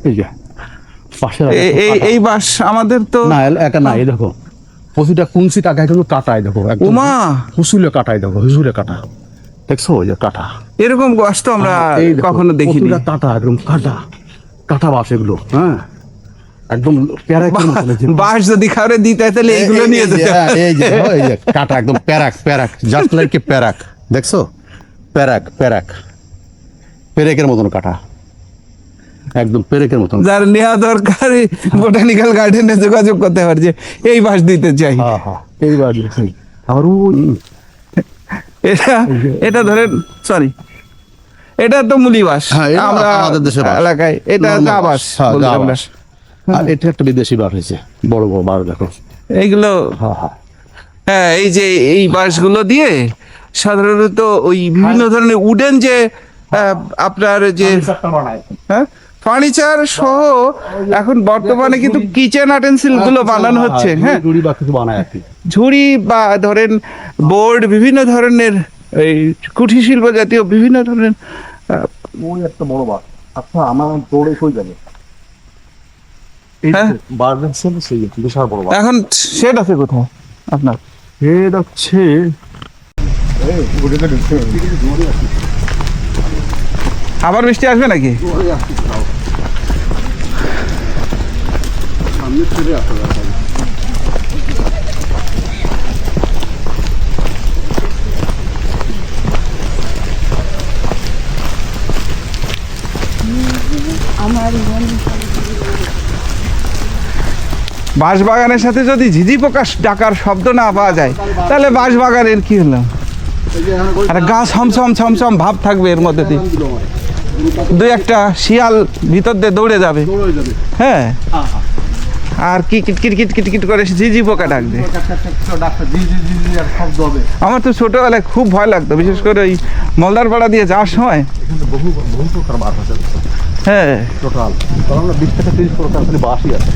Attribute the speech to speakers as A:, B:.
A: এই যে পাশে
B: এই বাঁশ আমাদের তো
A: না একা না, এই দেখো প্রতিটা কুঞ্চি টাকায় কিন্তু কাটায় দেখো, একদম
B: উমা
A: হুসুলে কাটায় দেখো, হুসুলে কাটা দেখছো, ওই যে কাটা।
B: এরকম বাঁশ তো আমরা
A: এই দেখো,
B: কখনো দেখিনি।
A: প্রতিটা কাটা একদম কাটা কাটা বাঁশ এগুলো, হ্যাঁ একদম প্যারাকের মতো।
B: বাঁশ যদি খাওয়ারে দিতে তাহলে এইগুলো নিয়ে যেতে।
A: এই যে এই যে কাটা একদম প্যারাক প্যারাক, জাস্ট লাইক এ প্যারাক, দেখছো প্যারাক প্যারাক, পেরেকের মতন কাটা, একদম পেরেকের মতন।
B: যার নেওয়া দরকার বোটানিক্যাল গার্ডেনে যোগাযোগ করতে পারে যে এই বাঁশ দিতে চাই।
A: হ্যাঁ হ্যাঁ এইবার আর
B: এটা ধরেন, সরি এটা তো মুলি বাঁশ,
A: হ্যাঁ, এটা
B: আমরা
A: আমাদের দেশে বাঁশ।
B: এলাকায় এটা
A: Normal
B: গা বাঁশ
A: হ্যাঁ,
B: বলি
A: গা
B: আমরা।
A: বাঁশ। আর এটা একটা বিদেশি বার হয়েছে, বড় বড় বার দেখো।
B: এইগুলো
A: হ্যাঁ হ্যাঁ
B: হ্যাঁ, এই যে এই বাঁশগুলো দিয়ে সাধারণত ওই বিভিন্ন ধরনের উডেন যে আপনার যে হ্যাঁ ফার্নিচার সহ এখন বর্তমানে কিন্তু কিচেন আটেন্সিল গুলো বানানো হচ্ছে। হ্যাঁ,
A: জুড়ি বা কিছু বানায় আর কি।
B: ঝুড়ি বা ধরেন বোর্ড, বিভিন্ন ধরনের এই কুঠির শিল্প জাতীয় বিভিন্ন ধরনের
A: ওই একটা বড় বার, আচ্ছা আমার দৌড়ে কই যাবে।
B: হ্যাঁ।
A: বার দেখছেন সেই বিশাল বড় বার।
B: এখন শেড আছে কোথায় আপনার?
A: এ দেখছে
B: আবার বৃষ্টি আসবে নাকি? বাঁশবাগানের সাথে যদি ঝিঝি পোকা ডাকার শব্দ না পাওয়া যায় তাহলে বাঁশবাগানের কি হলো? একটা গা ছমছম ছমছম ভাব থাকবে এর মধ্যে দিয়ে। দুই একটা শিয়াল ভিতর দিয়ে দৌড়ে যাবে, হ্যাঁ, আর কি কিটকিট কিটকিট কিট করে ঝিঝি পোকা ডাকবে। আমার তো ছোটবেলায় খুব ভয় লাগতো, বিশেষ করে ওই মলদারপাড়া দিয়ে যাওয়ার সময়।
A: বহু প্রকার বার আছে
B: হ্যাঁ,
A: টোটাল 20 থেকে 30 প্রকার বাসই আছে।